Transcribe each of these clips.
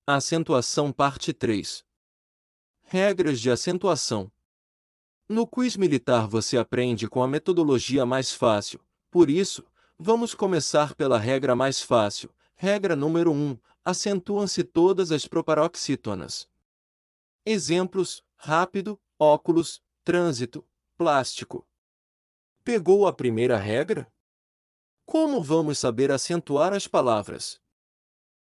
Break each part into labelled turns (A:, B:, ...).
A: Acentuação parte 3. Regras de acentuação. No quiz militar você aprende com a metodologia mais fácil, por isso, vamos começar pela regra mais fácil. Regra número 1. Acentuam-se todas as proparoxítonas. Exemplos: rápido, óculos, trânsito, plástico. Pegou a primeira regra? Como vamos saber acentuar as palavras?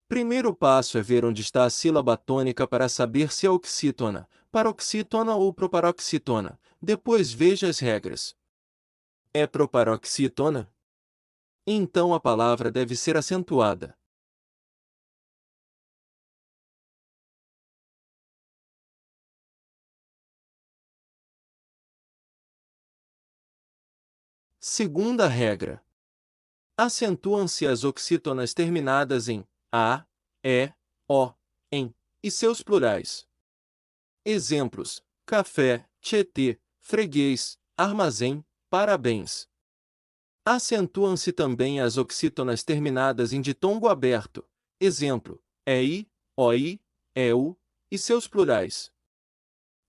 A: Primeiro passo é ver onde está a sílaba tônica para saber se é oxítona, paroxítona ou proparoxítona. Depois veja as regras. É proparoxítona? Então a palavra deve ser acentuada. Segunda regra. Acentuam-se as oxítonas terminadas em a, e, o, em e seus plurais. Exemplos: café, tietê, freguês, armazém, parabéns. Acentuam-se também as oxítonas terminadas em ditongo aberto. Exemplo: ei, oi, eu, e seus plurais.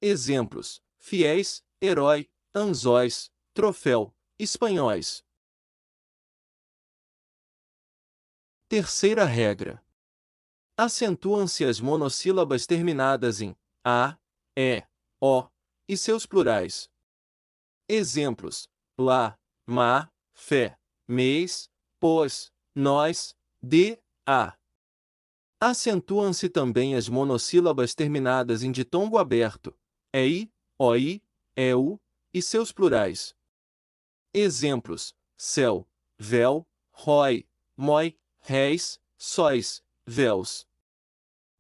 A: Exemplos: fiéis, herói, anzóis, troféu, espanhóis. Terceira regra. Acentuam-se as monossílabas terminadas em a, e, o, e seus plurais. Exemplos: lá, má, fé, mês, pós, nós, de, a. Acentuam-se também as monossílabas terminadas em ditongo aberto, ei, oi, eu, e seus plurais. Exemplos: céu, véu, rói, moi, réis, sóis, véus.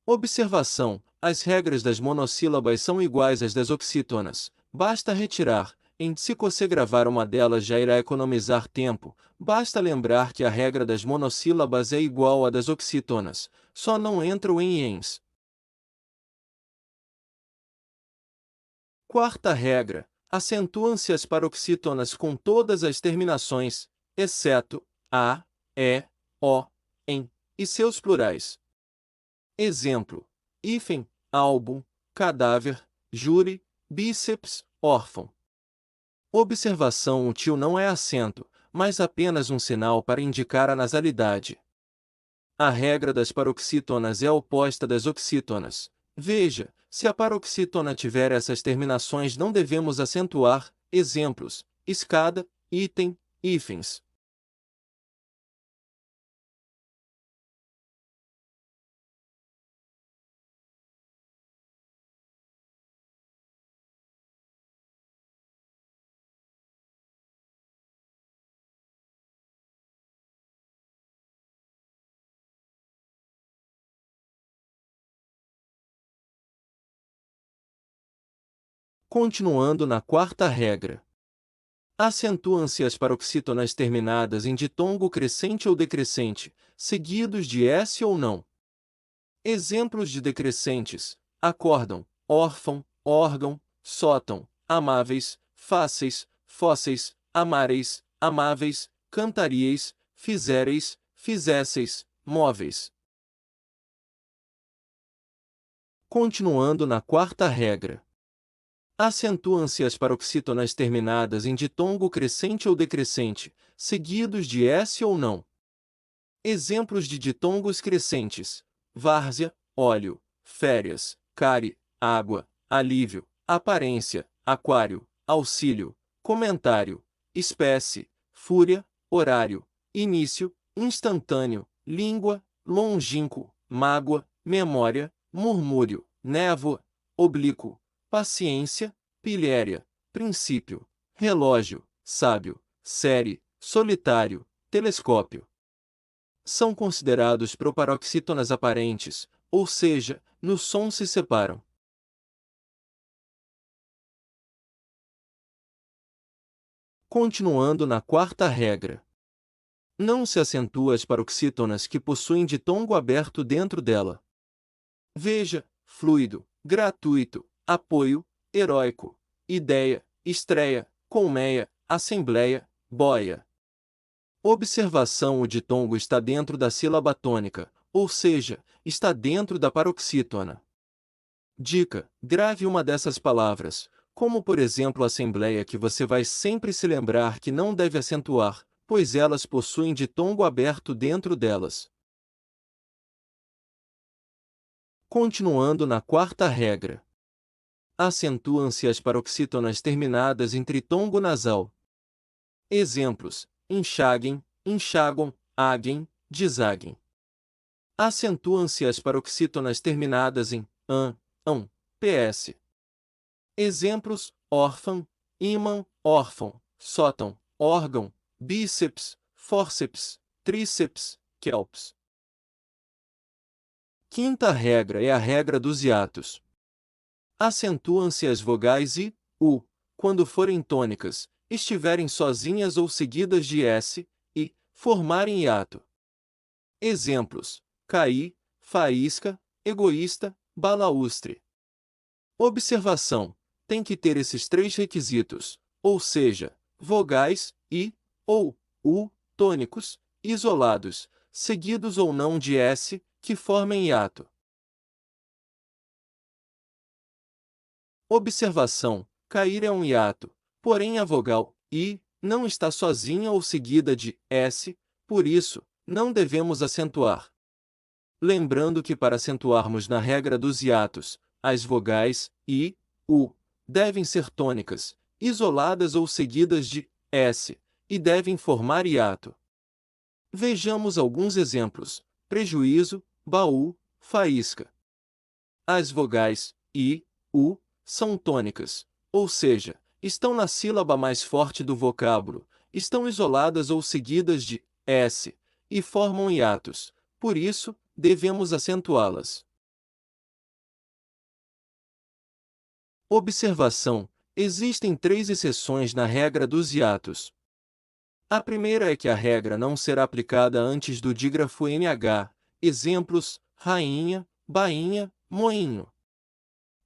A: Observação: as regras das monossílabas são iguais às das oxítonas. Basta retirar. Se você gravar uma delas já irá economizar tempo. Basta lembrar que a regra das monossílabas é igual à das oxítonas. Só não entra o em e ens. Quarta regra. Acentuam-se as paroxítonas com todas as terminações, exceto a, e, o, em, e seus plurais. Exemplo: hífen, álbum, cadáver, júri, bíceps, órfão. Observação: o tio não é acento, mas apenas um sinal para indicar a nasalidade. A regra das paroxítonas é oposta das oxítonas. Veja, se a paroxítona tiver essas terminações não devemos acentuar. Exemplos: escada, item, hífens. Continuando na quarta regra. Acentuam-se as paroxítonas terminadas em ditongo crescente ou decrescente, seguidos de S ou não. Exemplos de decrescentes: acórdão, órfão, órgão, sótão, amáveis, fáceis, fósseis, amáreis, amáveis, cantaríeis, fizereis, fizesseis, móveis. Continuando na quarta regra. Acentuam-se as paroxítonas terminadas em ditongo crescente ou decrescente, seguidos de S ou não. Exemplos de ditongos crescentes: várzea, óleo, férias, cárie, água, alívio, aparência, aquário, auxílio, comentário, espécie, fúria, horário, início, instantâneo, língua, longínquo, mágoa, memória, murmúrio, névoa, oblíquo, paciência, pilhéria, princípio, relógio, sábio, série, solitário, telescópio. São considerados proparoxítonas aparentes, ou seja, no som se separam. Continuando na quarta regra. Não se acentua as paroxítonas que possuem ditongo aberto dentro dela. Veja: fluido, gratuito, apoio, heróico, ideia, estreia, colmeia, assembleia, boia. Observação: o ditongo está dentro da sílaba tônica, ou seja, está dentro da paroxítona. Dica: grave uma dessas palavras, como por exemplo assembleia, que você vai sempre se lembrar que não deve acentuar, pois elas possuem ditongo aberto dentro delas. Continuando na quarta regra. Acentuam-se as paroxítonas terminadas em tritongo nasal. Exemplos: enxaguem, enxagam, aguem, desaguem. Acentuam-se as paroxítonas terminadas em ão, ps. Exemplos: órfão, ímã, órfão, sótão, órgão, bíceps, fórceps, tríceps, quelps. Quinta regra é a regra dos hiatos. Acentuam-se as vogais i, u, quando forem tônicas, estiverem sozinhas ou seguidas de s, e formarem hiato. Exemplos: caí, faísca, egoísta, balaústre. Observação: tem que ter esses três requisitos, ou seja, vogais i ou u, tônicos, isolados, seguidos ou não de s, que formem hiato. Observação: cair é um hiato, porém a vogal i não está sozinha ou seguida de s, por isso, não devemos acentuar. Lembrando que para acentuarmos na regra dos hiatos, as vogais i, u devem ser tônicas, isoladas ou seguidas de s, e devem formar hiato. Vejamos alguns exemplos: prejuízo, baú, faísca. As vogais i, u são tônicas, ou seja, estão na sílaba mais forte do vocábulo, estão isoladas ou seguidas de s, e formam hiatos, por isso, devemos acentuá-las. Observação: existem três exceções na regra dos hiatos. A primeira é que a regra não será aplicada antes do dígrafo NH, exemplos: rainha, bainha, moinho.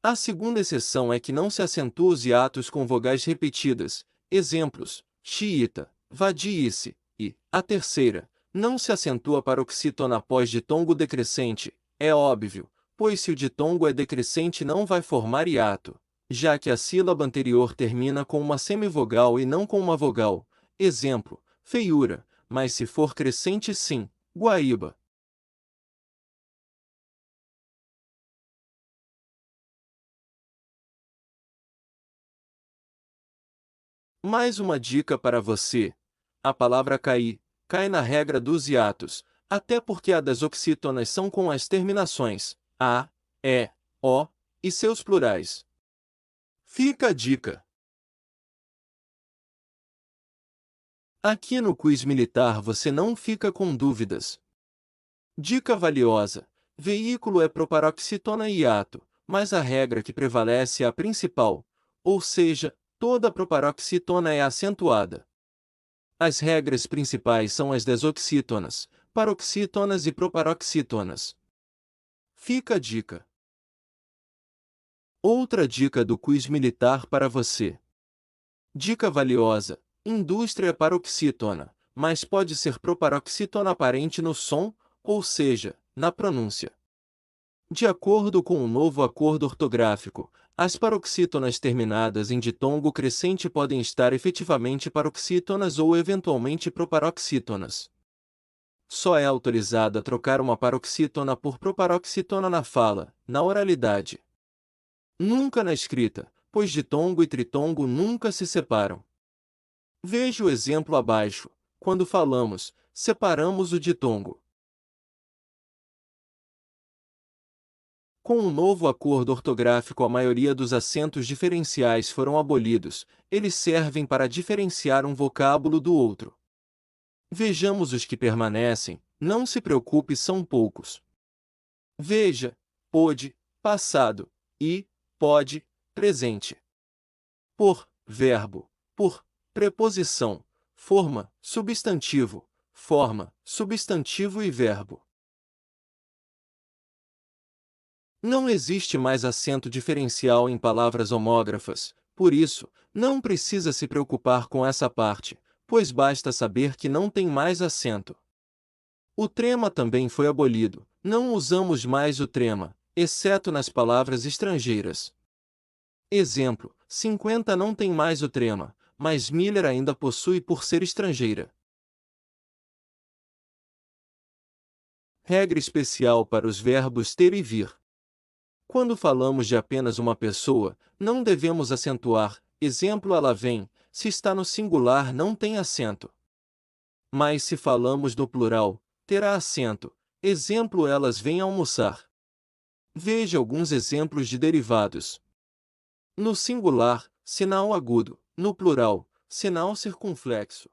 A: A segunda exceção é que não se acentua os hiatos com vogais repetidas, exemplos: xiita, vadiice, e, a terceira, não se acentua a paroxítona após ditongo decrescente, é óbvio, pois se o ditongo é decrescente não vai formar hiato, já que a sílaba anterior termina com uma semivogal e não com uma vogal, exemplo: feiura, mas se for crescente sim, guaíba. Mais uma dica para você. A palavra cair cai na regra dos hiatos, até porque a das oxítonas são com as terminações a, e, o e seus plurais. Fica a dica. Aqui no quiz militar você não fica com dúvidas. Dica valiosa: veículo é proparoxítona e hiato, mas a regra que prevalece é a principal, ou seja, toda proparoxítona é acentuada. As regras principais são as desoxítonas, paroxítonas e proparoxítonas. Fica a dica. Outra dica do quiz militar para você. Dica valiosa: indústria é paroxítona, mas pode ser proparoxítona aparente no som, ou seja, na pronúncia. De acordo com o novo acordo ortográfico, as paroxítonas terminadas em ditongo crescente podem estar efetivamente paroxítonas ou eventualmente proparoxítonas. Só é autorizado a trocar uma paroxítona por proparoxítona na fala, na oralidade. Nunca na escrita, pois ditongo e tritongo nunca se separam. Veja o exemplo abaixo. Quando falamos, separamos o ditongo. Com o novo acordo ortográfico, a maioria dos acentos diferenciais foram abolidos. Eles servem para diferenciar um vocábulo do outro. Vejamos os que permanecem, não se preocupe, são poucos. Veja: pôde, passado, e, pode, presente. Por, verbo, por, preposição, forma, substantivo e verbo. Não existe mais acento diferencial em palavras homógrafas, por isso, não precisa se preocupar com essa parte, pois basta saber que não tem mais acento. O trema também foi abolido, Não usamos mais o trema, exceto nas palavras estrangeiras. Exemplo: 50 não tem mais o trema, mas Miller ainda possui por ser estrangeira. Regra especial para os verbos ter e vir. Quando falamos de apenas uma pessoa, não devemos acentuar. Exemplo: ela vem, se está no singular não tem acento. Mas se falamos no plural, terá acento. Exemplo: elas vêm almoçar. Veja alguns exemplos de derivados. No singular, sinal agudo; no plural, sinal circunflexo.